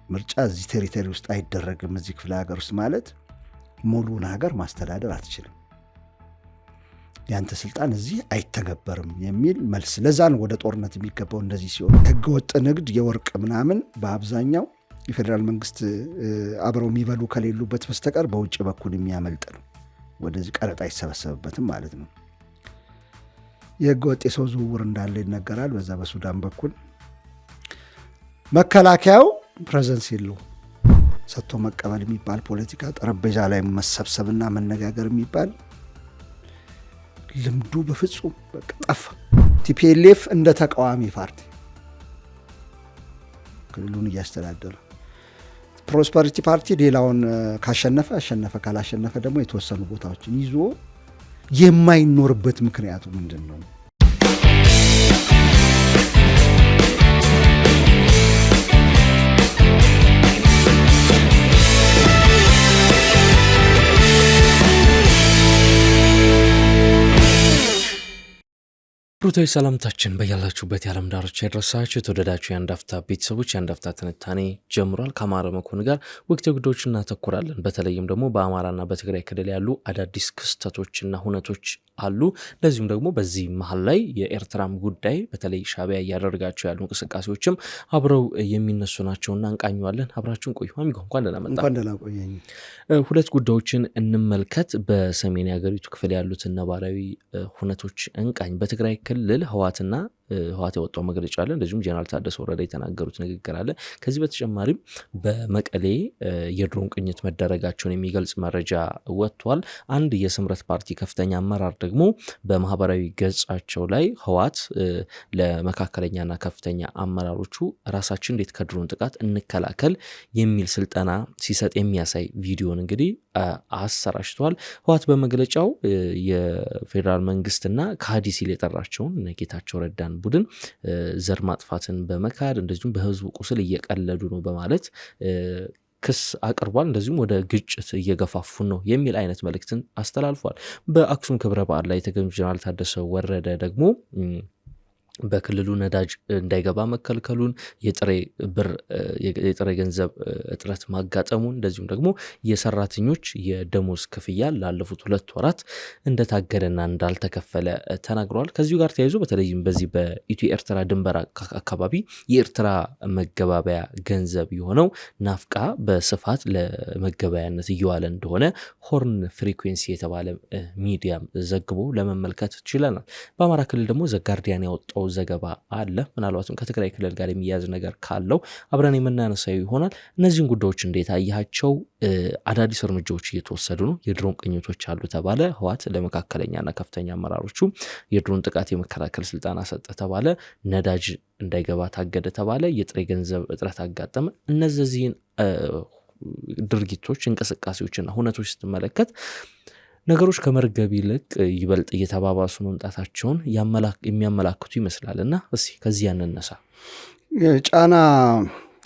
ምርጫ እዚህ ቴሪቶሪ ውስጥ አይደረግም እዚህ ክፍለ ሀገር ውስጥ ማለት ሙሉውን ሀገር ማስተዳደር አትችልም፣ ያንተ ስልጣን እዚህ አይተገበርም የሚል መልስ። ለዛ ነው ወደ ጦርነት የሚገባው። እንደዚህ ሲሆን ህገወጥ ንግድ የወርቅ ምናምን በአብዛኛው የፌዴራል መንግስት አብረው የሚበሉ ከሌሉበት በስተቀር በውጭ በኩል የሚያመልጥ ነው። ወደዚህ ቀረጥ አይሰበሰብበትም ማለት ነው። የህገወጥ የሰው ዝውውር እንዳለ ይነገራል። በዛ በሱዳን በኩል መከላከያው ፕሬዘንስ የለው፣ ሰጥቶ መቀበል የሚባል ፖለቲካ፣ ጠረጴዛ ላይ መሰብሰብና መነጋገር የሚባል ልምዱ በፍጹም በቃ ጠፋ። ቲፒኤልኤፍ እንደ ተቃዋሚ ፓርቲ ክልሉን እያስተዳደረ፣ ፕሮስፐሪቲ ፓርቲ ሌላውን ካሸነፈ አሸነፈ፣ ካላሸነፈ ደግሞ የተወሰኑ ቦታዎችን ይዞ የማይኖርበት ምክንያቱ ምንድን ነው? ብሩታዊ ሰላምታችን በያላችሁበት የዓለም ዳርቻ ይድረሳችሁ። የተወደዳችሁ የአንድ አፍታ ቤተሰቦች፣ የአንድ አፍታ ትንታኔ ጀምሯል። ከአማረ መኮንን ጋር ወቅታዊ ጉዳዮችን እናተኩራለን። በተለይም ደግሞ በአማራና በትግራይ ክልል ያሉ አዳዲስ ክስተቶችና ሁነቶች አሉ። እንደዚሁም ደግሞ በዚህ መሀል ላይ የኤርትራም ጉዳይ በተለይ ሻዕቢያ እያደረጋቸው ያሉ እንቅስቃሴዎችም አብረው የሚነሱ ናቸውና እንቃኘዋለን። አብራችሁን ቆዩ። አሚጎ እንኳን ደህና መጣ። እንኳን ደህና ቆየኝ። ሁለት ጉዳዮችን እንመልከት። በሰሜን የሀገሪቱ ክፍል ያሉትን ነባራዊ ሁነቶች እንቃኝ። በትግራይ ክልል ህወሓት ያወጣው መግለጫ አለ። እንደዚሁም ጀነራል ታደሰ ወረደ የተናገሩት ንግግር አለ። ከዚህ በተጨማሪም በመቀሌ የድሮን ቅኝት መደረጋቸውን የሚገልጽ መረጃ ወጥቷል። አንድ የስምረት ፓርቲ ከፍተኛ አመራር ደግሞ በማህበራዊ ገጻቸው ላይ ህወሓት ለመካከለኛና ከፍተኛ አመራሮቹ ራሳችን እንዴት ከድሮን ጥቃት እንከላከል የሚል ስልጠና ሲሰጥ የሚያሳይ ቪዲዮን እንግዲህ አሰራጭቷል። ህወሓት በመግለጫው የፌዴራል መንግስትና ከሃዲ ሲል የጠራቸውን ጌታቸው ረዳን ቡድን ዘር ማጥፋትን በመካድ እንደዚሁም በህዝቡ ቁስል እየቀለዱ ነው በማለት ክስ አቅርቧል። እንደዚሁም ወደ ግጭት እየገፋፉ ነው የሚል አይነት መልእክትን አስተላልፏል። በአክሱም ክብረ በዓል ላይ የተገኙ ጀነራል ታደሰ ወረደ ደግሞ በክልሉ ነዳጅ እንዳይገባ መከልከሉን፣ የጥሬ ገንዘብ እጥረት ማጋጠሙን፣ እንደዚሁም ደግሞ የሰራተኞች የደሞዝ ክፍያ ላለፉት 2 ወራት እንደታገደና እንዳልተከፈለ ተናግረዋል። ከዚሁ ጋር ተያይዞ በተለይም በዚህ በኢትዮ ኤርትራ ድንበር አካባቢ የኤርትራ መገባበያ ገንዘብ የሆነው ናፍቃ በስፋት ለመገበያነት እየዋለ እንደሆነ ሆርን ፍሪኩዌንሲ የተባለ ሚዲያም ዘግቦ ለመመልከት ችለናል። በአማራ ክልል ደግሞ ዘጋርዲያን ያወጣው ዘገባ አለ። ምናልባትም ከትግራይ ክልል ጋር የሚያዝ ነገር ካለው አብረን የምናነሳው ይሆናል። እነዚህን ጉዳዮች እንዴት አያቸው? አዳዲስ እርምጃዎች እየተወሰዱ ነው። የድሮን ቅኝቶች አሉ ተባለ። ህወሓት ለመካከለኛና ከፍተኛ አመራሮቹ የድሮን ጥቃት የመከላከል ስልጣን ሰጠ ተባለ። ነዳጅ እንዳይገባ ታገደ ተባለ። የጥሬ ገንዘብ እጥረት አጋጠመ። እነዚህን ድርጊቶች፣ እንቅስቃሴዎችና ሁነቶች ስትመለከት ነገሮች ከመርገብ ይልቅ ይበልጥ እየተባባሱ መምጣታቸውን የሚያመላክቱ ይመስላል። እና እስኪ ከዚህ ያንነሳ። ጫና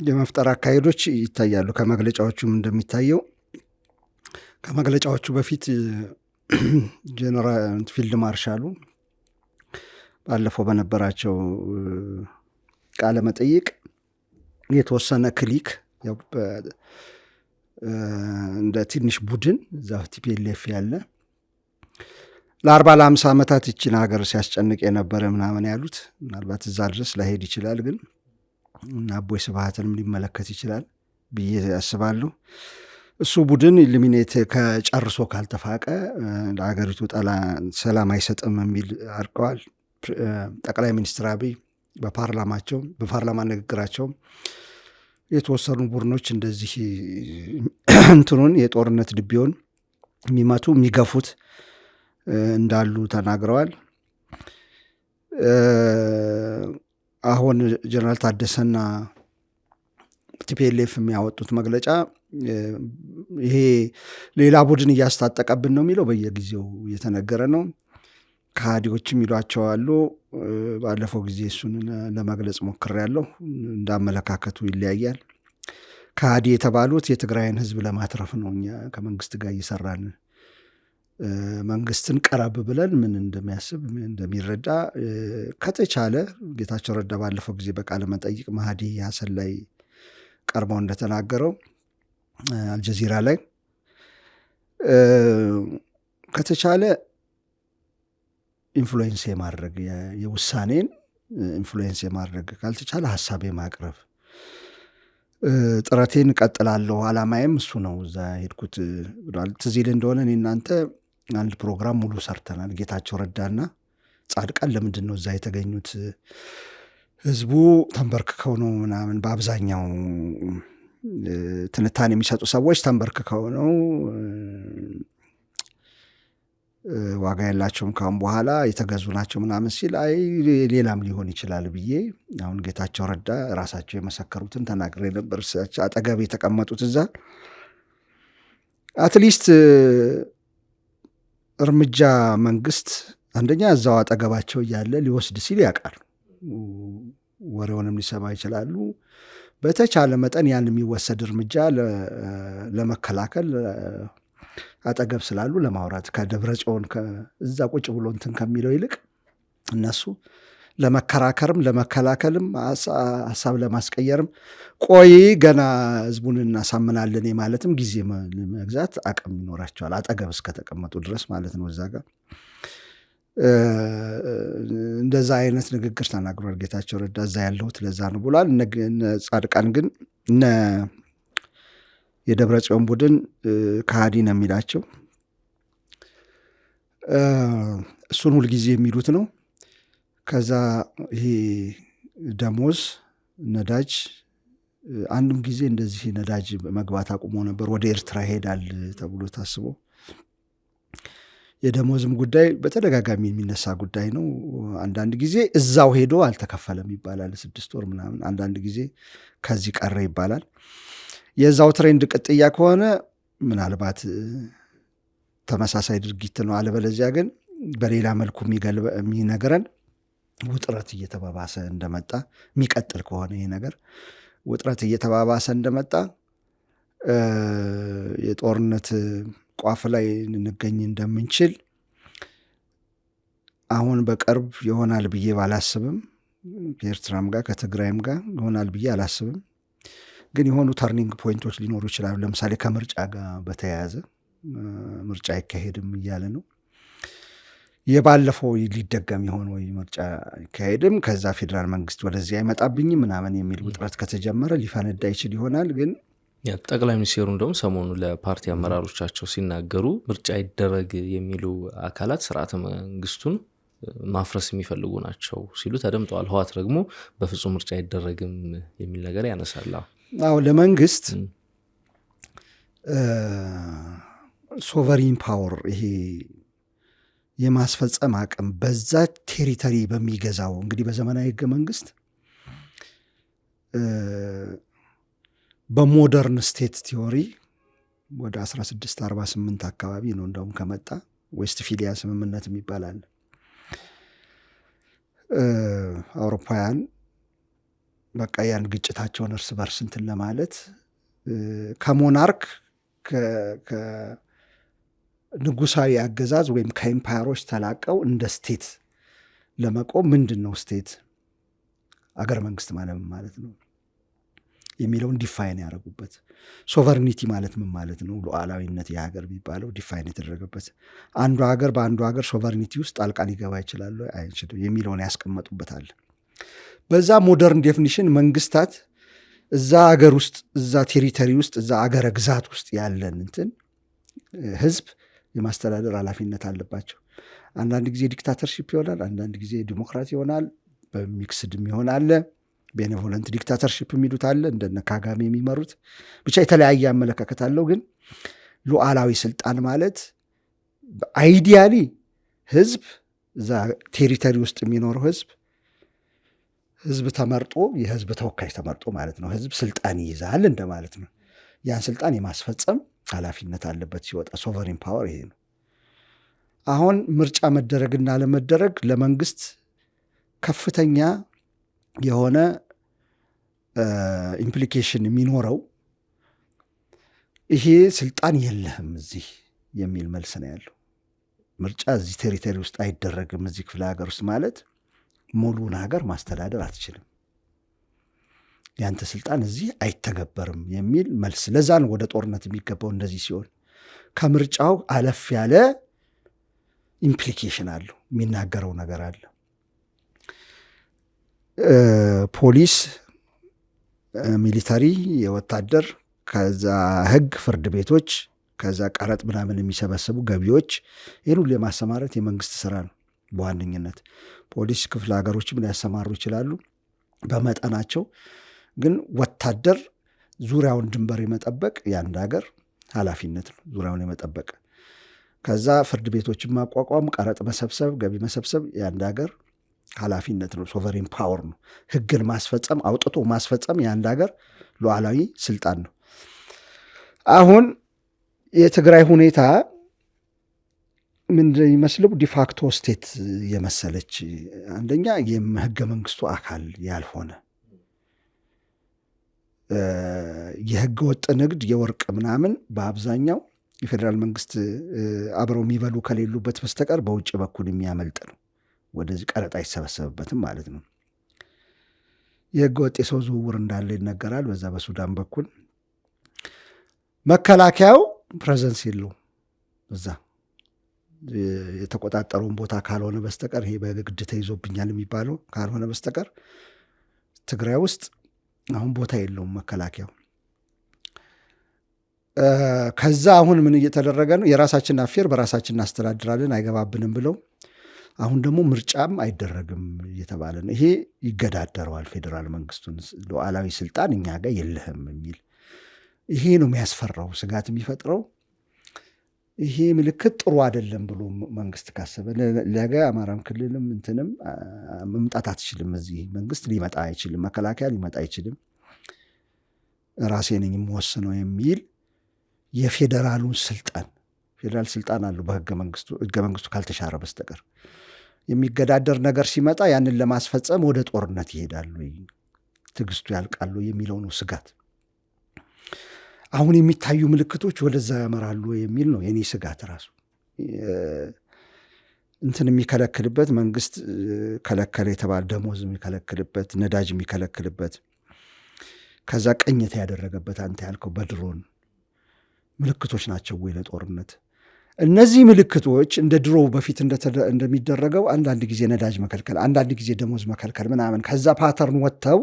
የመፍጠር አካሄዶች ይታያሉ። ከመግለጫዎቹም እንደሚታየው ከመግለጫዎቹ በፊት ጀነራል ፊልድ ማርሻሉ ባለፈው በነበራቸው ቃለ መጠይቅ የተወሰነ ክሊክ እንደ ትንሽ ቡድን እዛ ቲፒኤልኤፍ ያለ ለ40-50 ዓመታት ይችን ሀገር ሲያስጨንቅ የነበረ ምናምን ያሉት ምናልባት እዛ ድረስ ላይሄድ ይችላል፣ ግን እና አቦይ ስብሃትንም ሊመለከት ይችላል ብዬ ያስባለሁ። እሱ ቡድን ኢሊሚኔት ከጨርሶ ካልተፋቀ ለሀገሪቱ ሰላም አይሰጥም የሚል አርቀዋል። ጠቅላይ ሚኒስትር አብይ በፓርላማ ንግግራቸው የተወሰኑ ቡድኖች እንደዚህ እንትኑን የጦርነት ድቤውን የሚመቱ የሚገፉት እንዳሉ ተናግረዋል። አሁን ጀነራል ታደሰና ቲፒኤልኤፍ የሚያወጡት መግለጫ ይሄ ሌላ ቡድን እያስታጠቀብን ነው የሚለው በየጊዜው እየተነገረ ነው። ከሃዲዎችም ይሏቸዋሉ። ባለፈው ጊዜ እሱን ለመግለጽ ሞክሬያለሁ። እንዳመለካከቱ ይለያያል። ከሃዲ የተባሉት የትግራይን ህዝብ ለማትረፍ ነው። እኛ ከመንግስት ጋር እየሰራን መንግስትን ቀረብ ብለን ምን እንደሚያስብ እንደሚረዳ ከተቻለ ጌታቸው ረዳ ባለፈው ጊዜ በቃለ መጠይቅ ማህዲ ሀሰን ላይ ቀርበው እንደተናገረው አልጀዚራ ላይ ከተቻለ ኢንፍሉዌንስ የማድረግ የውሳኔን ኢንፍሉዌንስ የማድረግ ካልተቻለ ሀሳብ የማቅረብ ጥረቴን እቀጥላለሁ፣ አላማዬም እሱ ነው እዛ ሄድኩት ብሏል። ትዝ ይል እንደሆነ እኔ እናንተ አንድ ፕሮግራም ሙሉ ሰርተናል። ጌታቸው ረዳና ጻድቃን ለምንድን ነው እዛ የተገኙት? ህዝቡ ተንበርክከው ነው ምናምን፣ በአብዛኛው ትንታኔ የሚሰጡ ሰዎች ተንበርክከው ነው፣ ዋጋ ያላቸውም ካሁን በኋላ የተገዙ ናቸው ምናምን ሲል፣ አይ ሌላም ሊሆን ይችላል ብዬ አሁን ጌታቸው ረዳ ራሳቸው የመሰከሩትን ተናግሬ ነበር። አጠገብ የተቀመጡት እዛ አትሊስት እርምጃ መንግስት አንደኛ እዛው አጠገባቸው እያለ ሊወስድ ሲል ያውቃሉ፣ ወሬውንም ሊሰማ ይችላሉ። በተቻለ መጠን ያን የሚወሰድ እርምጃ ለመከላከል አጠገብ ስላሉ ለማውራት ከደብረ ጽዮን እዛ ቁጭ ብሎ እንትን ከሚለው ይልቅ እነሱ ለመከራከርም ለመከላከልም ሀሳብ ለማስቀየርም ቆይ ገና ህዝቡን እናሳምናለን ማለትም ጊዜ መግዛት አቅም ይኖራቸዋል፣ አጠገብ እስከተቀመጡ ድረስ ማለት ነው። እዛ ጋር እንደዛ አይነት ንግግር ተናግሯል ጌታቸው ረዳ። እዛ ያለሁት ለዛ ነው ብሏል። ጻድቃን ግን የደብረ ጽዮን ቡድን ከሃዲ ነው የሚላቸው እሱን ሁልጊዜ የሚሉት ነው። ከዛ ይሄ ደሞዝ ነዳጅ አንድም ጊዜ እንደዚህ ነዳጅ መግባት አቁሞ ነበር፣ ወደ ኤርትራ ይሄዳል ተብሎ ታስቦ የደሞዝም ጉዳይ በተደጋጋሚ የሚነሳ ጉዳይ ነው። አንዳንድ ጊዜ እዛው ሄዶ አልተከፈለም ይባላል 6 ወር ምናምን፣ አንዳንድ ጊዜ ከዚህ ቀረ ይባላል። የዛው ትሬንድ ቅጥያ ከሆነ ምናልባት ተመሳሳይ ድርጊት ነው። አለበለዚያ ግን በሌላ መልኩ የሚነግረን ውጥረት እየተባባሰ እንደመጣ የሚቀጥል ከሆነ ይሄ ነገር ውጥረት እየተባባሰ እንደመጣ የጦርነት ቋፍ ላይ ልንገኝ እንደምንችል አሁን በቅርብ ይሆናል ብዬ ባላስብም፣ ከኤርትራም ጋር ከትግራይም ጋር ይሆናል ብዬ አላስብም። ግን የሆኑ ተርኒንግ ፖይንቶች ሊኖሩ ይችላሉ። ለምሳሌ ከምርጫ ጋር በተያያዘ ምርጫ አይካሄድም እያለ ነው። የባለፈው ሊደገም የሆነ ወይ ምርጫ አይካሄድም፣ ከዛ ፌዴራል መንግስት ወደዚህ አይመጣብኝም ምናምን የሚል ውጥረት ከተጀመረ ሊፈነዳ ይችል ይሆናል። ግን ጠቅላይ ሚኒስቴሩ እንደውም ሰሞኑ ለፓርቲ አመራሮቻቸው ሲናገሩ ምርጫ ይደረግ የሚሉ አካላት ስርዓተ መንግስቱን ማፍረስ የሚፈልጉ ናቸው ሲሉ ተደምጠዋል። ህወሓት ደግሞ በፍጹም ምርጫ አይደረግም የሚል ነገር ያነሳል። አዎ ለመንግስት ሶቨሪን ፓወር ይሄ የማስፈጸም አቅም በዛ ቴሪተሪ በሚገዛው እንግዲህ በዘመናዊ ህገ መንግስት በሞደርን ስቴት ቲዮሪ ወደ 1648 አካባቢ ነው እንደውም ከመጣ ዌስትፊሊያ ስምምነት የሚባላል አውሮፓውያን በቃ ያን ግጭታቸውን እርስ በርስ እንትን ለማለት ከሞናርክ ንጉሳዊ አገዛዝ ወይም ከኤምፓየሮች ተላቀው እንደ ስቴት ለመቆም ምንድን ነው ስቴት አገር መንግስት ማለት ነው የሚለውን ዲፋይን ያደረጉበት፣ ሶቨርኒቲ ማለት ምን ማለት ነው፣ ሉዓላዊነት የሀገር የሚባለው ዲፋይን የተደረገበት፣ አንዱ ሀገር በአንዱ ሀገር ሶቨርኒቲ ውስጥ ጣልቃ ሊገባ ይችላል አይችልም የሚለውን ያስቀመጡበታል። በዛ ሞደርን ዴፊኒሽን መንግስታት እዛ ሀገር ውስጥ እዛ ቴሪተሪ ውስጥ እዛ አገረ ግዛት ውስጥ ያለን እንትን ህዝብ የማስተዳደር ኃላፊነት አለባቸው። አንዳንድ ጊዜ ዲክታተርሺፕ ይሆናል፣ አንዳንድ ጊዜ ዲሞክራሲ ይሆናል፣ በሚክስድም ይሆናል፣ ቤኔቮለንት ዲክታተርሺፕ የሚሉት አለ፣ እንደነ ካጋሜ የሚመሩት ብቻ የተለያየ አመለካከት አለው። ግን ሉዓላዊ ስልጣን ማለት አይዲያሊ ህዝብ እዛ ቴሪተሪ ውስጥ የሚኖረው ህዝብ ተመርጦ የህዝብ ተወካይ ተመርጦ ማለት ነው። ህዝብ ስልጣን ይይዛል እንደማለት ነው። ያን ስልጣን የማስፈጸም ኃላፊነት አለበት ሲወጣ። ሶቨሪን ፓወር ይሄ ነው። አሁን ምርጫ መደረግና ለመደረግ ለመንግስት ከፍተኛ የሆነ ኢምፕሊኬሽን የሚኖረው ይሄ ስልጣን የለህም እዚህ የሚል መልስ ነው ያለው። ምርጫ እዚህ ቴሪቶሪ ውስጥ አይደረግም እዚህ ክፍለ ሀገር ውስጥ ማለት ሙሉን ሀገር ማስተዳደር አትችልም። ያንተ ስልጣን እዚህ አይተገበርም የሚል መልስ። ለዛ ነው ወደ ጦርነት የሚገባው። እንደዚህ ሲሆን ከምርጫው አለፍ ያለ ኢምፕሊኬሽን አለው፣ የሚናገረው ነገር አለ። ፖሊስ፣ ሚሊታሪ፣ የወታደር፣ ከዛ ህግ፣ ፍርድ ቤቶች፣ ከዛ ቀረጥ ምናምን የሚሰበስቡ ገቢዎች፣ ይህን ሁሉ የማሰማረት የመንግስት ስራ ነው በዋነኝነት። ፖሊስ ክፍለ ሀገሮችም ሊያሰማሩ ይችላሉ በመጠናቸው። ግን ወታደር ዙሪያውን ድንበር የመጠበቅ የአንድ ሀገር ኃላፊነት ነው፣ ዙሪያውን የመጠበቅ። ከዛ ፍርድ ቤቶችን ማቋቋም፣ ቀረጥ መሰብሰብ፣ ገቢ መሰብሰብ የአንድ ሀገር ኃላፊነት ነው፣ ሶቨሬን ፓወር ነው። ህግን ማስፈጸም፣ አውጥቶ ማስፈጸም የአንድ ሀገር ሉዓላዊ ስልጣን ነው። አሁን የትግራይ ሁኔታ ምንድን ይመስለው ዲፋክቶ ስቴት የመሰለች፣ አንደኛ የህገ መንግስቱ አካል ያልሆነ የህገ ወጥ ንግድ፣ የወርቅ ምናምን በአብዛኛው የፌዴራል መንግስት አብረው የሚበሉ ከሌሉበት በስተቀር በውጭ በኩል የሚያመልጥ ነው። ወደዚህ ቀረጥ አይሰበሰብበትም ማለት ነው። የህገ ወጥ የሰው ዝውውር እንዳለ ይነገራል። በዛ በሱዳን በኩል መከላከያው ፕሬዘንስ የለውም እዛ የተቆጣጠረውን ቦታ ካልሆነ በስተቀር፣ ይሄ በግድ ተይዞብኛል የሚባለው ካልሆነ በስተቀር ትግራይ ውስጥ አሁን ቦታ የለውም መከላከያው። ከዛ አሁን ምን እየተደረገ ነው? የራሳችን አፌር በራሳችን እናስተዳድራለን አይገባብንም ብለው አሁን ደግሞ ምርጫም አይደረግም እየተባለ ነው። ይሄ ይገዳደረዋል ፌዴራል መንግስቱን፣ ሉዓላዊ ስልጣን እኛ ጋር የለህም የሚል። ይሄ ነው የሚያስፈራው፣ ስጋት የሚፈጥረው። ይሄ ምልክት ጥሩ አይደለም ብሎ መንግስት ካሰበ ለገ አማራም ክልልም እንትንም መምጣት አትችልም፣ እዚህ መንግስት ሊመጣ አይችልም፣ መከላከያ ሊመጣ አይችልም፣ ራሴ ነኝ የምወስነው የሚል የፌዴራሉን ስልጣን፣ ፌዴራል ስልጣን አለው በህገ መንግስቱ ካልተሻረ በስተቀር የሚገዳደር ነገር ሲመጣ ያንን ለማስፈጸም ወደ ጦርነት ይሄዳሉ፣ ትዕግስቱ ያልቃሉ የሚለው ነው ስጋት። አሁን የሚታዩ ምልክቶች ወደዛ ያመራሉ የሚል ነው የኔ ስጋት። ራሱ እንትን የሚከለክልበት መንግስት ከለከለ የተባለ ደሞዝ የሚከለክልበት፣ ነዳጅ የሚከለክልበት፣ ከዛ ቅኝት ያደረገበት አንተ ያልከው በድሮን ምልክቶች ናቸው ወይ ለጦርነት? እነዚህ ምልክቶች እንደ ድሮ በፊት እንደሚደረገው አንዳንድ ጊዜ ነዳጅ መከልከል፣ አንዳንድ ጊዜ ደሞዝ መከልከል ምናምን ከዛ ፓተርን ወጥተው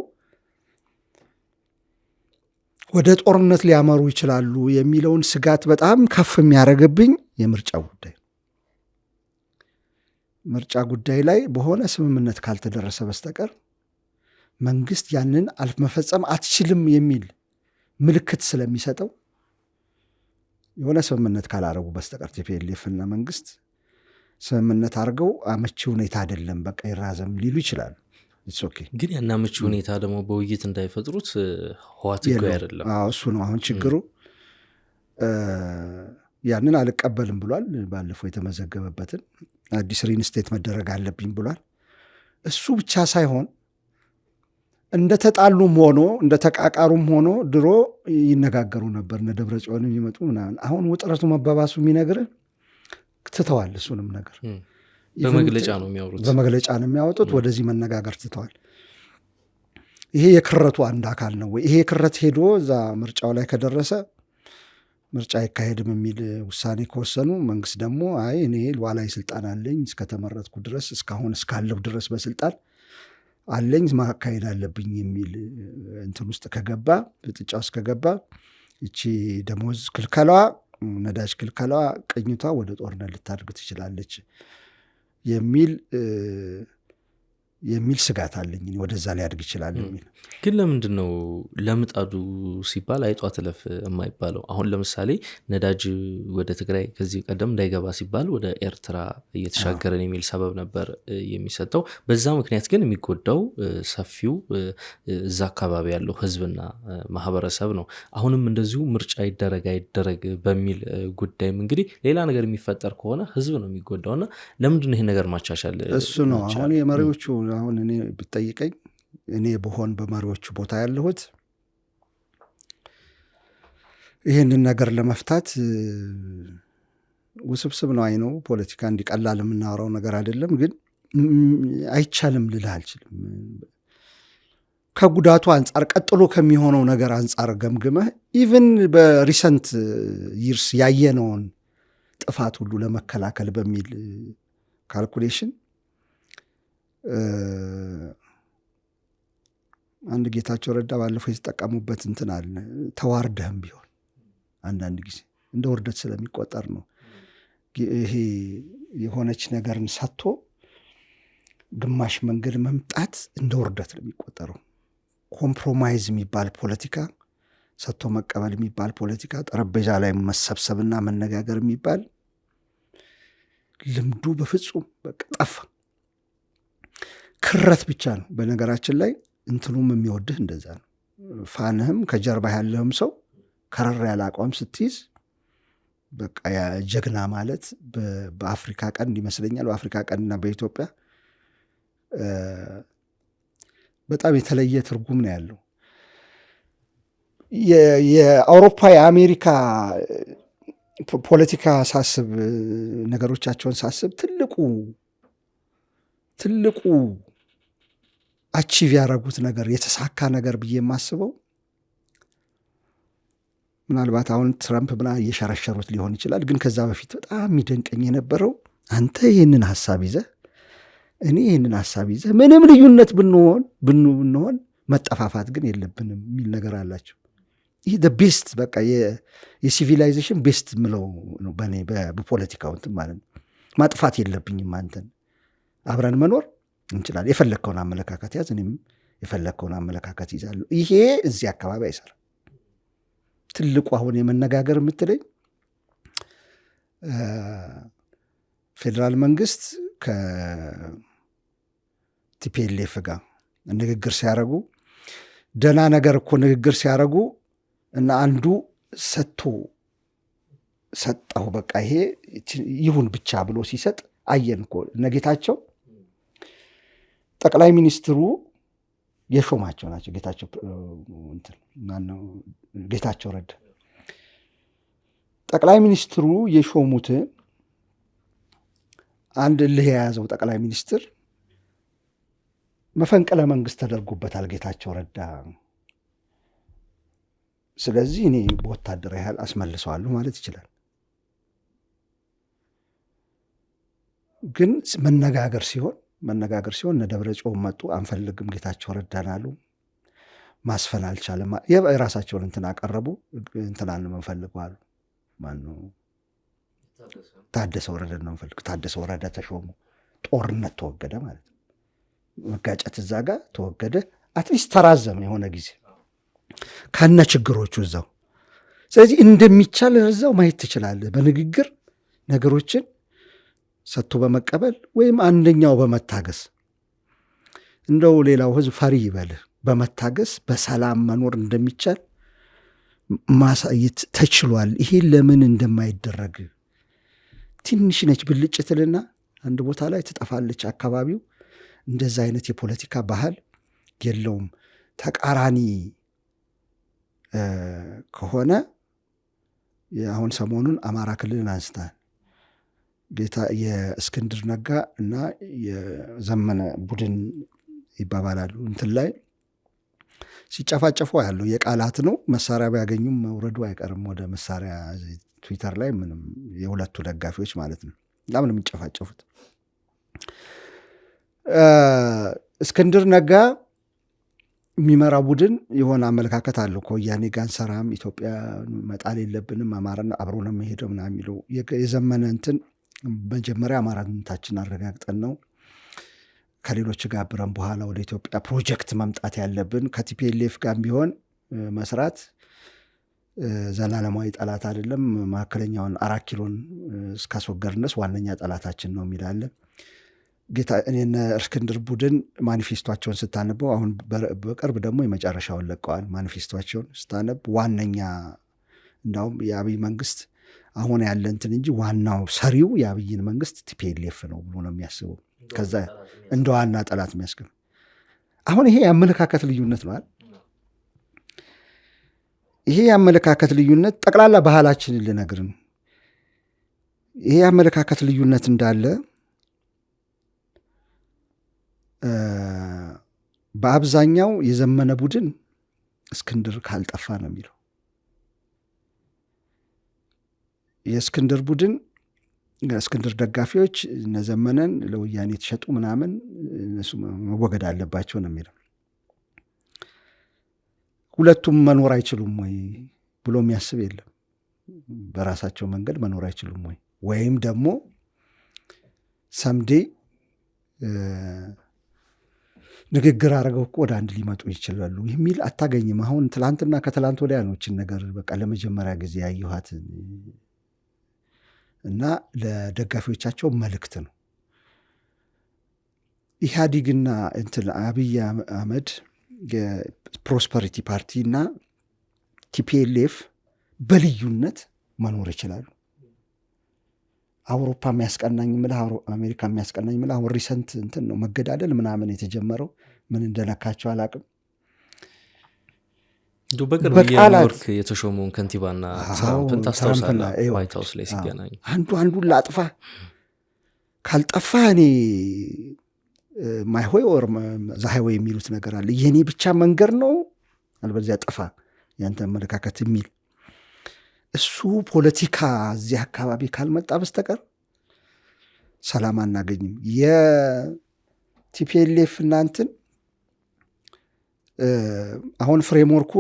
ወደ ጦርነት ሊያመሩ ይችላሉ የሚለውን ስጋት በጣም ከፍ የሚያደርግብኝ የምርጫ ጉዳይ። ምርጫ ጉዳይ ላይ በሆነ ስምምነት ካልተደረሰ በስተቀር መንግስት ያንን መፈጸም አትችልም የሚል ምልክት ስለሚሰጠው የሆነ ስምምነት ካላረጉ በስተቀር ቲፒኤልኤፍ እና መንግስት ስምምነት አድርገው አመቺ ሁኔታ አይደለም በቃ ይራዘም ሊሉ ይችላሉ። ግን ያን አመቺ ሁኔታ ደግሞ በውይይት እንዳይፈጥሩት ህወሓት እኮ አይደለም። እሱ ነው አሁን ችግሩ። ያንን አልቀበልም ብሏል። ባለፈው የተመዘገበበትን አዲስ ሪኢንስቴት መደረግ አለብኝ ብሏል። እሱ ብቻ ሳይሆን እንደተጣሉም ሆኖ እንደተቃቃሩም ሆኖ ድሮ ይነጋገሩ ነበር እነ ደብረጽዮን የሚመጡ ምናምን። አሁን ውጥረቱ መባባሱ የሚነግርህ ትተዋል። እሱንም ነገር በመግለጫ ነው የሚያወሩት፣ በመግለጫ ነው የሚያወጡት። ወደዚህ መነጋገር ትተዋል። ይሄ የክረቱ አንድ አካል ነው ወይ? ይሄ ክረት ሄዶ እዛ ምርጫው ላይ ከደረሰ ምርጫ አይካሄድም የሚል ውሳኔ ከወሰኑ መንግስት ደግሞ አይ እኔ ሉዓላዊ ስልጣን አለኝ እስከተመረጥኩ ድረስ እስካሁን እስካለሁ ድረስ በስልጣን አለኝ ማካሄድ አለብኝ የሚል እንትን ውስጥ ከገባ፣ ፍጥጫ ውስጥ ከገባ እቺ ደሞዝ ክልከላዋ፣ ነዳጅ ክልከላዋ፣ ቅኝቷ ወደ ጦርነት ልታድርግ ትችላለች የሚል ስጋት አለኝ። ወደዛ ሊያድግ ይችላል የሚል። ግን ለምንድን ነው ለምጣዱ ሲባል አይጧ ትለፍ የማይባለው? አሁን ለምሳሌ ነዳጅ ወደ ትግራይ ከዚህ ቀደም እንዳይገባ ሲባል ወደ ኤርትራ እየተሻገረን የሚል ሰበብ ነበር የሚሰጠው። በዛ ምክንያት ግን የሚጎዳው ሰፊው እዛ አካባቢ ያለው ህዝብና ማህበረሰብ ነው። አሁንም እንደዚሁ ምርጫ ይደረግ አይደረግ በሚል ጉዳይም እንግዲህ ሌላ ነገር የሚፈጠር ከሆነ ህዝብ ነው የሚጎዳውና ለምንድን ነው ይሄ ነገር ማቻቻል? እሱ ነው አሁን የመሪዎቹ አሁን እኔ ብትጠይቀኝ እኔ በሆን በመሪዎቹ ቦታ ያለሁት ይህንን ነገር ለመፍታት ውስብስብ ነው። አይነው ፖለቲካ እንዲቀላል የምናወራው ነገር አይደለም። ግን አይቻልም ልልህ አልችልም። ከጉዳቱ አንጻር ቀጥሎ ከሚሆነው ነገር አንጻር ገምግመህ ኢቭን በሪሰንት ይርስ ያየነውን ጥፋት ሁሉ ለመከላከል በሚል ካልኩሌሽን አንድ ጌታቸው ረዳ ባለፈው የተጠቀሙበት እንትን አለ። ተዋርደህም ቢሆን አንዳንድ ጊዜ እንደ ውርደት ስለሚቆጠር ነው። ይሄ የሆነች ነገርን ሰጥቶ ግማሽ መንገድ መምጣት እንደ ውርደት ነው የሚቆጠረው። ኮምፕሮማይዝ የሚባል ፖለቲካ፣ ሰጥቶ መቀበል የሚባል ፖለቲካ፣ ጠረጴዛ ላይ መሰብሰብና መነጋገር የሚባል ልምዱ በፍጹም በቃ ጠፋ። ክረት ብቻ ነው። በነገራችን ላይ እንትኑም የሚወድህ እንደዛ ነው። ፋንህም ከጀርባ ያለህም ሰው ከረር ያለ አቋም ስትይዝ በቃ ጀግና ማለት በአፍሪካ ቀንድ ይመስለኛል፣ በአፍሪካ ቀንድና በኢትዮጵያ በጣም የተለየ ትርጉም ነው ያለው። የአውሮፓ የአሜሪካ ፖለቲካ ሳስብ፣ ነገሮቻቸውን ሳስብ ትልቁ አቺቭ ያደረጉት ነገር የተሳካ ነገር ብዬ የማስበው ምናልባት አሁን ትራምፕ ምና እየሸረሸሩት ሊሆን ይችላል፣ ግን ከዛ በፊት በጣም የሚደንቀኝ የነበረው አንተ ይህንን ሀሳብ ይዘህ እኔ ይህንን ሀሳብ ይዘህ ምንም ልዩነት ብንሆን መጠፋፋት ግን የለብንም የሚል ነገር አላቸው። ይህ ቤስት በቃ የሲቪላይዜሽን ቤስት ምለው ነው በእኔ በፖለቲካው እንትን ማለት ነው። ማጥፋት የለብኝም አንተን፣ አብረን መኖር እንችላለን። የፈለግከውን አመለካከት ያዝ፣ እኔም የፈለግከውን አመለካከት ይዛለሁ። ይሄ እዚህ አካባቢ አይሰራም። ትልቁ አሁን የመነጋገር የምትለኝ ፌዴራል መንግስት ከቲፒኤልኤፍ ጋር ንግግር ሲያደርጉ ደህና ነገር እኮ ንግግር ሲያደርጉ እና አንዱ ሰጠው በቃ ይሄ ይሁን ብቻ ብሎ ሲሰጥ አየን እኮ ነጌታቸው ጠቅላይ ሚኒስትሩ የሾማቸው ናቸው። ጌታቸው ረዳ ጠቅላይ ሚኒስትሩ የሾሙት አንድ እልህ የያዘው ጠቅላይ ሚኒስትር መፈንቅለ መንግስት ተደርጎበታል ጌታቸው ረዳ። ስለዚህ እኔ በወታደራዊ ያህል አስመልሰዋለሁ ማለት ይችላል። ግን መነጋገር ሲሆን እነ ደብረ ጽዮን መጡ፣ አንፈልግም ጌታቸው ረዳን አሉ። ማስፈን አልቻለም። የራሳቸውን እንትን አቀረቡ። እንትናን ነው የምንፈልገው አሉ። ማነው? ታደሰ ወረደ ነው የምንፈልገው። ታደሰ ወረደ ተሾሙ። ጦርነት ተወገደ ማለት ነው። መጋጨት እዛ ጋር ተወገደ። አትሊስት ተራዘመ የሆነ ጊዜ ከነ ችግሮቹ እዛው። ስለዚህ እንደሚቻል እዛው ማየት ትችላለህ። በንግግር ነገሮችን ሰጥቶ በመቀበል ወይም አንደኛው በመታገስ እንደው ሌላው ህዝብ ፈሪ ይበልህ በመታገስ በሰላም መኖር እንደሚቻል ማሳየት ተችሏል። ይሄ ለምን እንደማይደረግ ትንሽ ነች ብልጭ ትልና አንድ ቦታ ላይ ትጠፋለች። አካባቢው እንደዛ አይነት የፖለቲካ ባህል የለውም። ተቃራኒ ከሆነ አሁን ሰሞኑን አማራ ክልልን አንስታል። የእስክንድር ነጋ እና የዘመነ ቡድን ይባባላሉ። እንትን ላይ ሲጨፋጨፉ ያለው የቃላት ነው። መሳሪያ ቢያገኙም መውረዱ አይቀርም ወደ መሳሪያ። ትዊተር ላይ ምንም የሁለቱ ደጋፊዎች ማለት ነው በጣም ነው የሚጨፋጨፉት። እስክንድር ነጋ የሚመራ ቡድን የሆነ አመለካከት አለው። ከወያኔ ጋር አንሰራም፣ ኢትዮጵያ መጣል የለብንም፣ አማራና አብሮ ነው የሚሄደው ምናምን የሚለው የዘመነ እንትን መጀመሪያ አማራነታችን አረጋግጠን ነው ከሌሎች ጋር አብረን በኋላ ወደ ኢትዮጵያ ፕሮጀክት መምጣት ያለብን። ከቲፒኤልኤፍ ጋር ቢሆን መስራት ዘላለማዊ ጠላት አይደለም፣ መካከለኛውን 4 ኪሎን እስካስወገድን ድረስ ዋነኛ ጠላታችን ነው የሚላለ ጌታ። እኔና እስክንድር ቡድን ማኒፌስቷቸውን ስታነበው አሁን በቅርብ ደግሞ የመጨረሻውን ለቀዋል። ማኒፌስቷቸውን ስታነብ ዋነኛ እንዳውም የአብይ መንግስት አሁን ያለ እንትን እንጂ ዋናው ሰሪው የአብይን መንግስት ቲፒኤልኤፍ ነው ብሎ ነው የሚያስበው። ከዛ እንደ ዋና ጠላት የሚያስገብ አሁን ይሄ የአመለካከት ልዩነት ነው። ይሄ የአመለካከት ልዩነት ጠቅላላ ባህላችንን ልነግር ነው። ይሄ የአመለካከት ልዩነት እንዳለ በአብዛኛው የዘመነ ቡድን እስክንድር ካልጠፋ ነው የሚለው። የእስክንድር ቡድን እስክንድር ደጋፊዎች እነዘመነን ለወያኔ የተሸጡ ምናምን እነሱ መወገድ አለባቸው ነው የሚለው። ሁለቱም መኖር አይችሉም ወይ ብሎ የሚያስብ የለም። በራሳቸው መንገድ መኖር አይችሉም ወይ ወይም ደግሞ ሰምዴ ንግግር አድርገው እኮ ወደ አንድ ሊመጡ ይችላሉ የሚል አታገኝም። አሁን ትላንትና ከትላንት ወዲያ ነው ይህችን ነገር በቃ ለመጀመሪያ ጊዜ ያየኋት እና ለደጋፊዎቻቸው መልእክት ነው። ኢህአዲግና እንትን አብይ አህመድ የፕሮስፐሪቲ ፓርቲ እና ቲፒኤልኤፍ በልዩነት መኖር ይችላሉ። አውሮፓ የሚያስቀናኝ ምልህ አሜሪካ የሚያስቀናኝ ምልህ አሁን ሪሰንት እንትን ነው መገዳደል ምናምን የተጀመረው ምን እንደነካቸው አላቅም። በቅርብ የኒውዮርክ የተሾመውን ከንቲባና ትራምፕን ታስታውሳለህ? ዋይት ሀውስ ላይ ሲገናኙ አንዱን ላጥፋ ካልጠፋ እኔ ማይሆይ ወር ዛሃይወይ የሚሉት ነገር አለ። የኔ ብቻ መንገድ ነው አልበለዚያ ጠፋ ያንተ አመለካከት የሚል እሱ ፖለቲካ እዚህ አካባቢ ካልመጣ በስተቀር ሰላም አናገኝም። የቲፒኤልኤፍ እናንትን አሁን ፍሬምወርኩ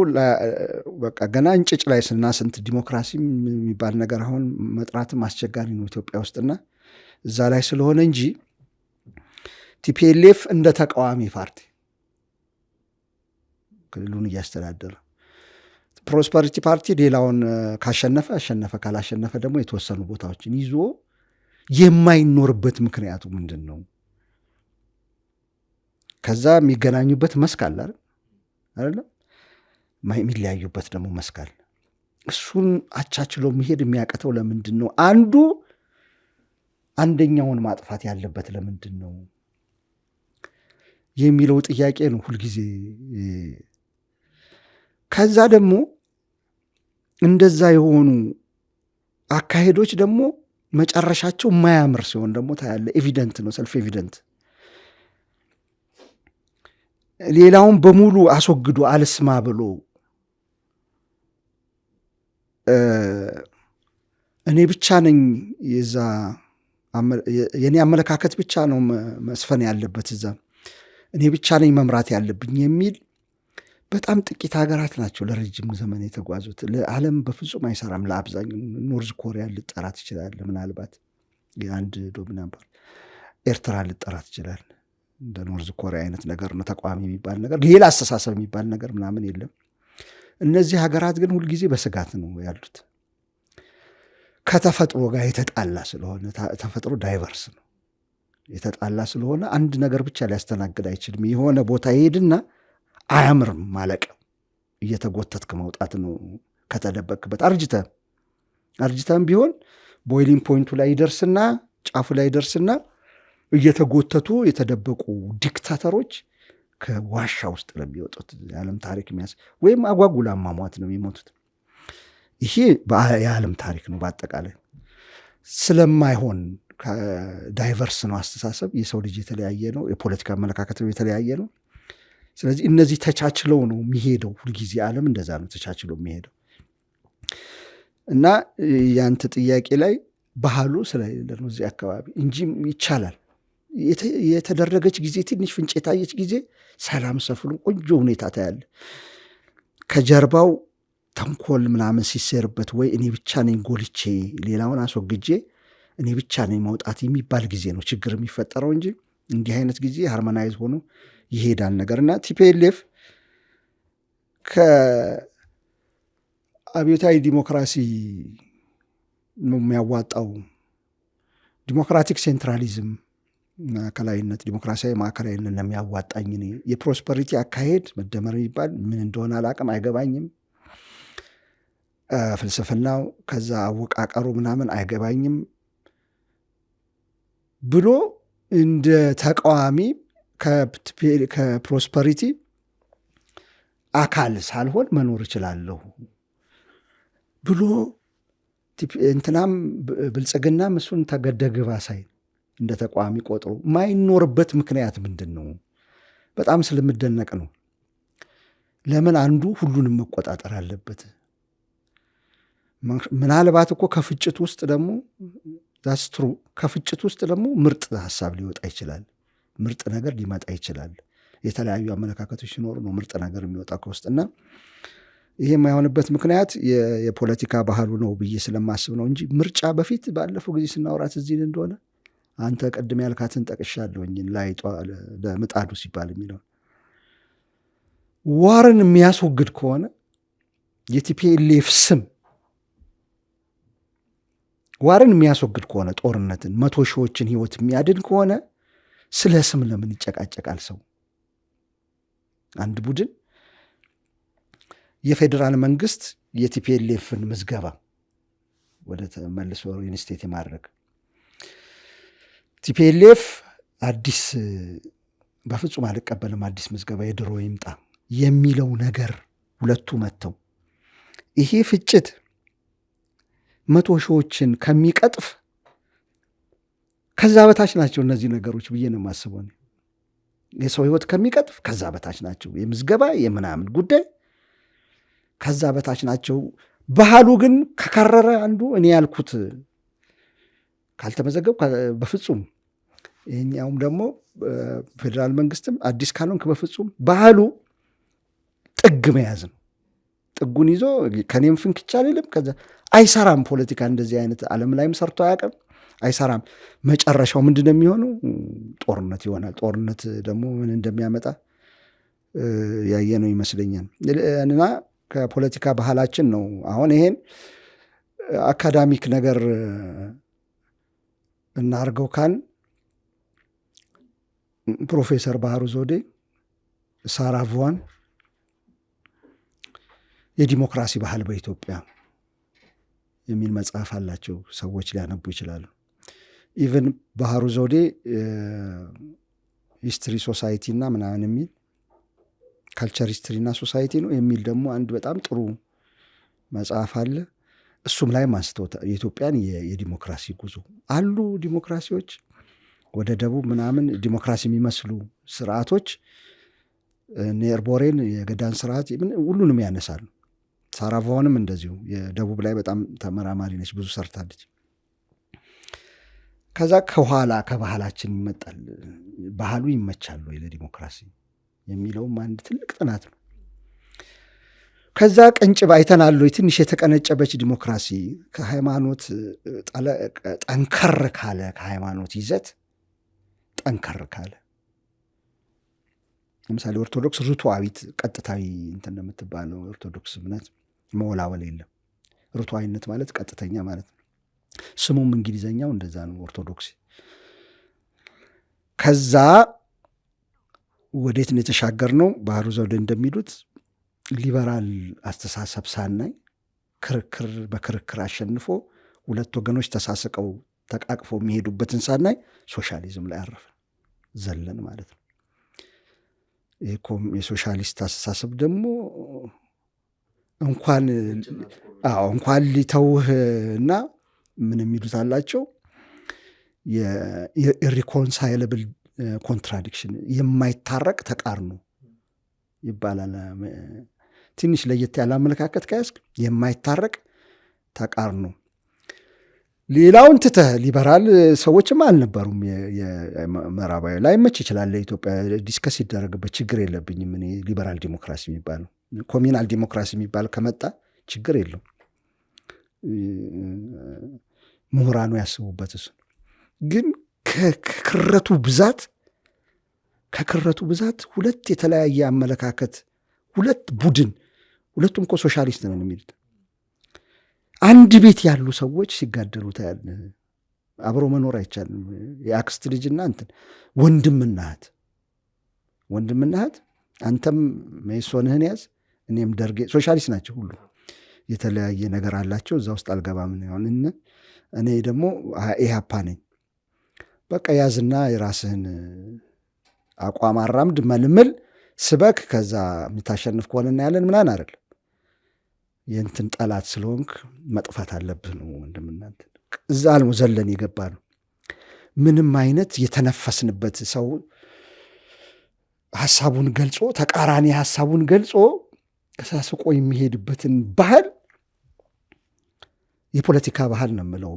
በቃ ገና እንጭጭ ላይ ስንት ዲሞክራሲ የሚባል ነገር አሁን መጥራትም አስቸጋሪ ነው ኢትዮጵያ ውስጥና እዛ ላይ ስለሆነ እንጂ ቲፒኤልኤፍ እንደ ተቃዋሚ ፓርቲ ክልሉን እያስተዳደረ፣ ፕሮስፐሪቲ ፓርቲ ሌላውን ካሸነፈ አሸነፈ፣ ካላሸነፈ ደግሞ የተወሰኑ ቦታዎችን ይዞ የማይኖርበት ምክንያቱ ምንድን ነው? ከዛ የሚገናኙበት መስክ አለ አይደለም፣ የሚለያዩበት ደግሞ መስክ አለ። እሱን አቻችሎ መሄድ የሚያቀተው ለምንድን ነው? አንዱ አንደኛውን ማጥፋት ያለበት ለምንድን ነው የሚለው ጥያቄ ነው ሁልጊዜ። ከዛ ደግሞ እንደዛ የሆኑ አካሄዶች ደግሞ መጨረሻቸው የማያምር ሲሆን ደግሞ ታያለ። ኤቪደንት ነው፣ ሰልፍ ኤቪደንት። ሌላውን በሙሉ አስወግዶ አልስማ ብሎ እኔ ብቻ ነኝ የኔ አመለካከት ብቻ ነው መስፈን ያለበት እዛ፣ እኔ ብቻ ነኝ መምራት ያለብኝ የሚል በጣም ጥቂት ሀገራት ናቸው ለረጅም ዘመን የተጓዙት። ለዓለም በፍጹም አይሰራም። ለአብዛኛው ኖርዝ ኮሪያ ልጠራ ትችላል፣ ምናልባት የአንድ ዶሚናንት ኤርትራ ልጠራ ትችላል። እንደ ኖርዝ ኮሪያ አይነት ነገር ነው። ተቃዋሚ የሚባል ነገር፣ ሌላ አስተሳሰብ የሚባል ነገር ምናምን የለም። እነዚህ ሀገራት ግን ሁልጊዜ በስጋት ነው ያሉት። ከተፈጥሮ ጋር የተጣላ ስለሆነ፣ ተፈጥሮ ዳይቨርስ ነው፣ የተጣላ ስለሆነ አንድ ነገር ብቻ ሊያስተናግድ አይችልም። የሆነ ቦታ ይሄድና አያምርም፣ ማለቅ እየተጎተትክ መውጣት ነው። ከተደበቅበት አርጅተም ቢሆን ቦይሊንግ ፖይንቱ ላይ ይደርስና ጫፉ ላይ ይደርስና እየተጎተቱ የተደበቁ ዲክታተሮች ከዋሻ ውስጥ ለሚወጡት የዓለም ታሪክ ወይም አጓጉል አሟሟት ነው የሚሞቱት። ይሄ የዓለም ታሪክ ነው። በአጠቃላይ ስለማይሆን ዳይቨርስ ነው አስተሳሰብ። የሰው ልጅ የተለያየ ነው፣ የፖለቲካ አመለካከት የተለያየ ነው። ስለዚህ እነዚህ ተቻችለው ነው የሚሄደው። ሁልጊዜ ዓለም እንደዛ ነው ተቻችለው የሚሄደው እና ያንተ ጥያቄ ላይ ባህሉ ስለሌለ ነው እዚህ አካባቢ እንጂ ይቻላል። የተደረገች ጊዜ ትንሽ ፍንጭ የታየች ጊዜ ሰላም ሰፍኖ ቆንጆ ሁኔታ ታያለ። ከጀርባው ተንኮል ምናምን ሲሰርበት ወይ እኔ ብቻ ነኝ ጎልቼ ሌላውን አስወግጄ እኔ ብቻ ነኝ መውጣት የሚባል ጊዜ ነው ችግር የሚፈጠረው እንጂ እንዲህ አይነት ጊዜ ሃርሞናይዝ ሆኖ ይሄዳል ነገር እና ቲፒኤልኤፍ ከአብዮታዊ ዲሞክራሲ ነው የሚያዋጣው። ዲሞክራቲክ ሴንትራሊዝም ማዕከላዊነት፣ ዲሞክራሲያዊ ማዕከላዊነት ነው የሚያዋጣኝ። እኔ የፕሮስፐሪቲ አካሄድ መደመር የሚባል ምን እንደሆነ አላቅም፣ አይገባኝም። ፍልስፍናው ከዛ አወቃቀሩ ምናምን አይገባኝም ብሎ እንደ ተቃዋሚ ከፕሮስፐሪቲ አካል ሳልሆን መኖር እችላለሁ ብሎ እንትናም ብልጽግናም እሱን ተገደግባ ሳይ እንደ ተቃዋሚ ቆጥሮ ማይኖርበት ምክንያት ምንድን ነው? በጣም ስለምደነቅ ነው። ለምን አንዱ ሁሉንም መቆጣጠር አለበት? ምናልባት እኮ ከፍጭት ውስጥ ደግሞ ዛስትሩ ከፍጭት ውስጥ ደግሞ ምርጥ ሀሳብ ሊወጣ ይችላል። ምርጥ ነገር ሊመጣ ይችላል። የተለያዩ አመለካከቶች ሲኖሩ ነው ምርጥ ነገር የሚወጣ ከውስጥ እና ይሄ የማይሆንበት ምክንያት የፖለቲካ ባህሉ ነው ብዬ ስለማስብ ነው እንጂ ምርጫ በፊት ባለፈው ጊዜ ስናወራት እዚህ እንደሆነ አንተ ቅድም ያልካትን ጠቅሻለሁኝ ላይጧ ለምጣዱ ሲባል የሚለው ዋርን የሚያስወግድ ከሆነ የቲፒኤልኤፍ ስም ዋርን የሚያስወግድ ከሆነ ጦርነትን 100 ሺዎችን ህይወት የሚያድን ከሆነ ስለ ስም ለምን ይጨቃጨቃል ሰው? አንድ ቡድን የፌዴራል መንግስት የቲፒኤልኤፍን ምዝገባ ወደ ተመልሶ ኢንስቴት የማድረግ ቲፒኤልኤፍ አዲስ በፍጹም አልቀበልም አዲስ ምዝገባ የድሮ ይምጣ የሚለው ነገር ሁለቱ መጥተው ይሄ ፍጭት 100 ሺዎችን ከሚቀጥፍ ከዛ በታች ናቸው እነዚህ ነገሮች ብዬ ነው የማስበው። የሰው ህይወት ከሚቀጥፍ ከዛ በታች ናቸው። የምዝገባ የምናምን ጉዳይ ከዛ በታች ናቸው። ባህሉ ግን ከከረረ አንዱ እኔ ያልኩት ካልተመዘገብ በፍጹም ይሄኛውም ደግሞ ፌዴራል መንግስትም አዲስ ካልሆንክ በፍጹም ባህሉ ጥግ መያዝ ነው። ጥጉን ይዞ ከኔም ፍንክቻ አይልም። ከዛ አይሰራም። ፖለቲካ እንደዚህ አይነት ዓለም ላይም ሰርቶ አያውቅም። አይሰራም። መጨረሻው ምንድነው የሚሆነው? ጦርነት ይሆናል። ጦርነት ደግሞ ምን እንደሚያመጣ ያየነው ይመስለኛል። እና ከፖለቲካ ባህላችን ነው። አሁን ይሄን አካዳሚክ ነገር እናርገው ካል ፕሮፌሰር ባህሩ ዘውዴ ሳራቭዋን የዲሞክራሲ ባህል በኢትዮጵያ የሚል መጽሐፍ አላቸው። ሰዎች ሊያነቡ ይችላሉ። ኢቨን ባህሩ ዘውዴ ሂስትሪ ሶሳይቲ እና ምናምን የሚል ካልቸር ሂስትሪ እና ሶሳይቲ ነው የሚል ደግሞ አንድ በጣም ጥሩ መጽሐፍ አለ። እሱም ላይ ማስተውታ የኢትዮጵያን የዲሞክራሲ ጉዞ አሉ። ዲሞክራሲዎች ወደ ደቡብ ምናምን ዲሞክራሲ የሚመስሉ ስርዓቶች ኔርቦሬን የገዳን ስርዓት ሁሉንም ያነሳሉ። ሳራቫውንም እንደዚሁ የደቡብ ላይ በጣም ተመራማሪ ነች፣ ብዙ ሰርታለች። ከዛ ከኋላ ከባህላችን ይመጣል። ባህሉ ይመቻል ወይ ለዲሞክራሲ የሚለውም አንድ ትልቅ ጥናት ነው። ከዛ ቀንጭብ አይተናል ወይ ትንሽ የተቀነጨበች ዲሞክራሲ ከሃይማኖት ጠንከር ካለ ከሃይማኖት ይዘት ጠንከር ካለ ለምሳሌ ኦርቶዶክስ ርቱዓዊት ቀጥታዊ እንትን እንደምትባለው ኦርቶዶክስ እምነት መወላወል የለም። ርቱዓዊነት ማለት ቀጥተኛ ማለት ነው። ስሙም እንግሊዘኛው እንደዛ ነው ኦርቶዶክስ። ከዛ ወዴት ነው የተሻገርነው? ባህሩ ዘውዴ እንደሚሉት ሊበራል አስተሳሰብ ሳናይ ክርክር በክርክር አሸንፎ ሁለት ወገኖች ተሳስቀው ተቃቅፎ የሚሄዱበትን ሳናይ ሶሻሊዝም ላይ አረፍን ዘለን ማለት ነው። የሶሻሊስት አስተሳሰብ ደግሞ እንኳን ሊተውህ እና ምን የሚሉት አላቸው የኢሪኮንሳይለብል ኮንትራዲክሽን የማይታረቅ ተቃርኖ ይባላል። ትንሽ ለየት ያለ አመለካከት ከያዝክ የማይታረቅ ተቃርኖ። ሌላውን ትተህ ሊበራል ሰዎችም አልነበሩም። የምዕራባዊ ላይ መች ይችላል ለኢትዮጵያ ዲስከስ ይደረግበት ችግር የለብኝም። እኔ ሊበራል ዲሞክራሲ የሚባለው ኮሚናል ዲሞክራሲ የሚባል ከመጣ ችግር የለው። ምሁራኑ ያስቡበት። እሱ ግን ከክረቱ ብዛት ሁለት የተለያየ አመለካከት ሁለት ቡድን ሁለቱም እኮ ሶሻሊስት ነን የሚሉት አንድ ቤት ያሉ ሰዎች ሲጋደሉ ታያለህ። አብሮ መኖር አይቻልም። የአክስት ልጅና እንትን ወንድምና እህት አንተም ሜሶንህን ያዝ እኔም ደርጌ ሶሻሊስት ናቸው። ሁሉ የተለያየ ነገር አላቸው። እዛ ውስጥ አልገባም ነው። እኔ ደግሞ ኢህአፓ ነኝ። በቃ ያዝና የራስህን አቋም አራምድ፣ መልምል፣ ስበክ። ከዛ የምታሸንፍ ከሆነ እናያለን ምናምን አይደለም። የእንትን ጠላት ስለሆንክ መጥፋት አለብህ ነው ወንድምናንት። እዛ አልሞ ዘለን የገባ ነው። ምንም አይነት የተነፈስንበት ሰው ሀሳቡን ገልጾ ተቃራኒ ሀሳቡን ገልጾ ተሳስቆ የሚሄድበትን ባህል የፖለቲካ ባህል ነው የምለው።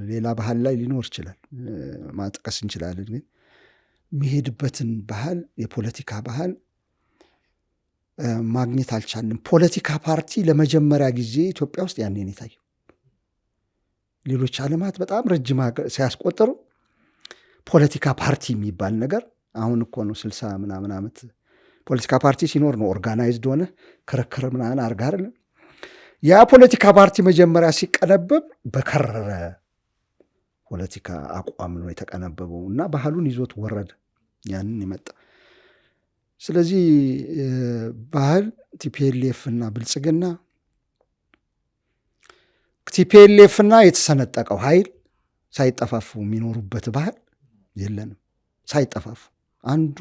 ሌላ ባህል ላይ ሊኖር ይችላል ማጥቀስ እንችላለን። ግን የሚሄድበትን ባህል የፖለቲካ ባህል ማግኘት አልቻልንም። ፖለቲካ ፓርቲ ለመጀመሪያ ጊዜ ኢትዮጵያ ውስጥ ያኔ ነው የታየው። ሌሎች ዓለማት በጣም ረጅም ሲያስቆጥሩ ፖለቲካ ፓርቲ የሚባል ነገር አሁን እኮ ነው 60 ምናምን ዓመት ፖለቲካ ፓርቲ ሲኖር ነው ኦርጋናይዝድ ሆነ ክርክር ምናምን አርጋ አይደለም። ያ ፖለቲካ ፓርቲ መጀመሪያ ሲቀነበብ በከረረ ፖለቲካ አቋም ነው የተቀነበበው እና ባህሉን ይዞት ወረደ። ያንን ይመጣ። ስለዚህ ባህል ቲፒኤልኤፍ እና ብልጽግና ቲፒኤልኤፍ እና የተሰነጠቀው ኃይል ሳይጠፋፉ የሚኖሩበት ባህል የለንም። ሳይጠፋፉ አንዱ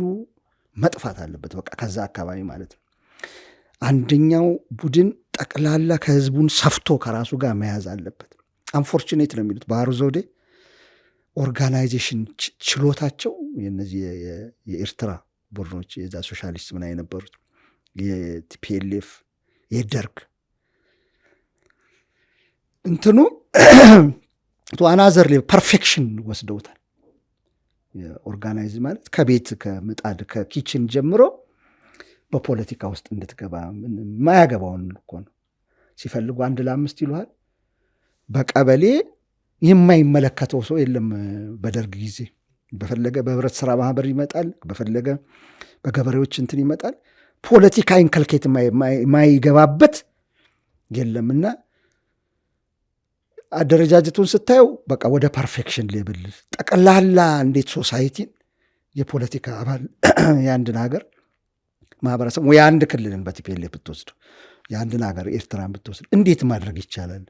መጥፋት አለበት በቃ ከዛ አካባቢ ማለት ነው። አንደኛው ቡድን ጠቅላላ ከህዝቡን ሰፍቶ ከራሱ ጋር መያዝ አለበት። አንፎርቹኔት ነው የሚሉት ባህሩ ዘውዴ ኦርጋናይዜሽን ችሎታቸው የነዚህ የኤርትራ ቡድኖች የዛ ሶሻሊስት ምና የነበሩት የቲፒኤልኤፍ የደርግ እንትኑ አናዘር ፐርፌክሽን ወስደውታል። ኦርጋናይዝ ማለት ከቤት ከምጣድ ከኪችን ጀምሮ በፖለቲካ ውስጥ እንድትገባ ማያገባውን እኮ ነው። ሲፈልጉ 1 ለ5 ይሉሃል። በቀበሌ የማይመለከተው ሰው የለም። በደርግ ጊዜ በፈለገ በህብረት ስራ ማህበር ይመጣል፣ በፈለገ በገበሬዎች እንትን ይመጣል። ፖለቲካ ኢንከልኬት የማይገባበት የለምና አደረጃጀቱን ስታየው በቃ ወደ ፐርፌክሽን ሌብል ጠቅላላ እንዴት ሶሳይቲን የፖለቲካ አባል የአንድን ሀገር ማህበረሰብ ወይ አንድ ክልልን በቲፒኤልኤፍ ብትወስድ የአንድን ሀገር ኤርትራን ብትወስድ እንዴት ማድረግ ይቻላል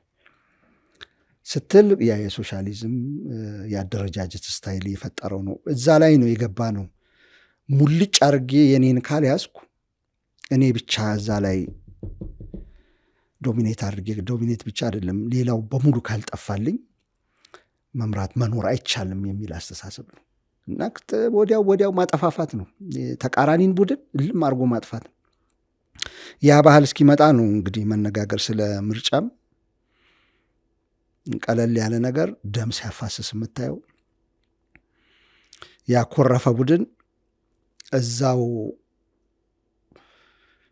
ስትል ያ የሶሻሊዝም የአደረጃጀት ስታይል የፈጠረው ነው። እዛ ላይ ነው የገባ ነው። ሙልጭ አርጌ የኔን ካል ያዝኩ እኔ ብቻ እዛ ላይ ዶሚኔት አድርጌ ዶሚኔት ብቻ አይደለም ሌላው በሙሉ ካልጠፋልኝ መምራት መኖር አይቻልም የሚል አስተሳሰብ ነው እና ወዲያው ማጠፋፋት ነው። ተቃራኒን ቡድን ልም አድርጎ ማጥፋት ነው። ያ ባህል እስኪመጣ ነው እንግዲህ መነጋገር ስለ ምርጫም ቀለል ያለ ነገር ደም ሲያፋስስ የምታየው። ያኮረፈ ቡድን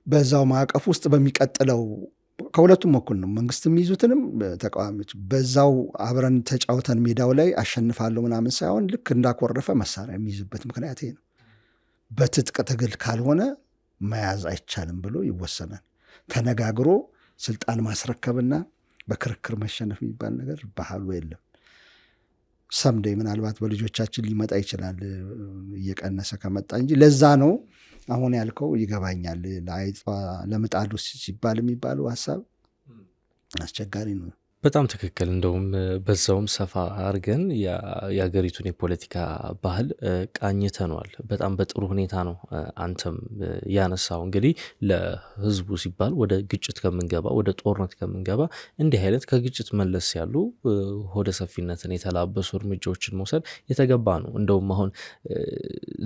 በዛው ማዕቀፍ ውስጥ በሚቀጥለው ከሁለቱም እኩል ነው። መንግስት የሚይዙትንም ተቃዋሚዎች በዛው አብረን ተጫውተን ሜዳው ላይ አሸንፋለሁ ምናምን ሳይሆን ልክ እንዳኮረፈ መሳሪያ የሚይዝበት ምክንያት ይሄ ነው። በትጥቅ ትግል ካልሆነ መያዝ አይቻልም ብሎ ይወሰናል። ተነጋግሮ ስልጣን ማስረከብና በክርክር መሸነፍ የሚባል ነገር ባህሉ የለም። ሰምዴ ምናልባት በልጆቻችን ሊመጣ ይችላል እየቀነሰ ከመጣ እንጂ ለዛ ነው አሁን ያልከው ይገባኛል። ለአይጧ ለምጣዱ ሲባል የሚባለው ሀሳብ አስቸጋሪ ነው። በጣም ትክክል። እንደውም በዛውም ሰፋ አድርገን የሀገሪቱን የፖለቲካ ባህል ቃኝተነዋል። በጣም በጥሩ ሁኔታ ነው አንተም ያነሳው። እንግዲህ ለህዝቡ ሲባል ወደ ግጭት ከምንገባ ወደ ጦርነት ከምንገባ እንዲህ አይነት ከግጭት መለስ ያሉ ሆደ ሰፊነትን የተላበሱ እርምጃዎችን መውሰድ የተገባ ነው። እንደውም አሁን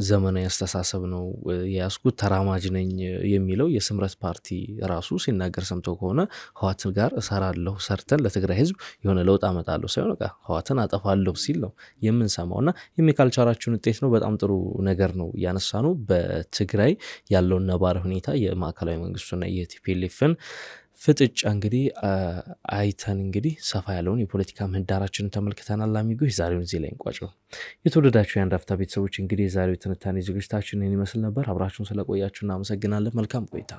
ዘመናዊ አስተሳሰብ ነው የያዝኩት ተራማጅ ነኝ የሚለው የስምረት ፓርቲ ራሱ ሲናገር ሰምተው ከሆነ ህወሓት ጋር እሰራለሁ ሰርተን ለትግራይ ህዝብ የሆነ ለውጥ አመጣለሁ ሳይሆን በቃ ህወሓትን አጠፋለሁ ሲል ነው የምንሰማውና የካልቸራችን ውጤት ነው። በጣም ጥሩ ነገር ነው ያነሳነው። በትግራይ ያለውን ነባራዊ ሁኔታ የማዕከላዊ መንግስቱና የቲፒኤልኤፍን ፍጥጫ እንግዲህ አይተን እንግዲህ ሰፋ ያለውን የፖለቲካ ምህዳራችንን ተመልክተናል። አሚጎች ዛሬውን እዚህ ላይ እንቋጨው። የተወደዳችሁ የአንድ አፍታ ቤተሰቦች እንግዲህ የዛሬው ትንታኔ ዝግጅታችን ይመስል ነበር። አብራችሁን ስለቆያችሁ እናመሰግናለን። መልካም ቆይታ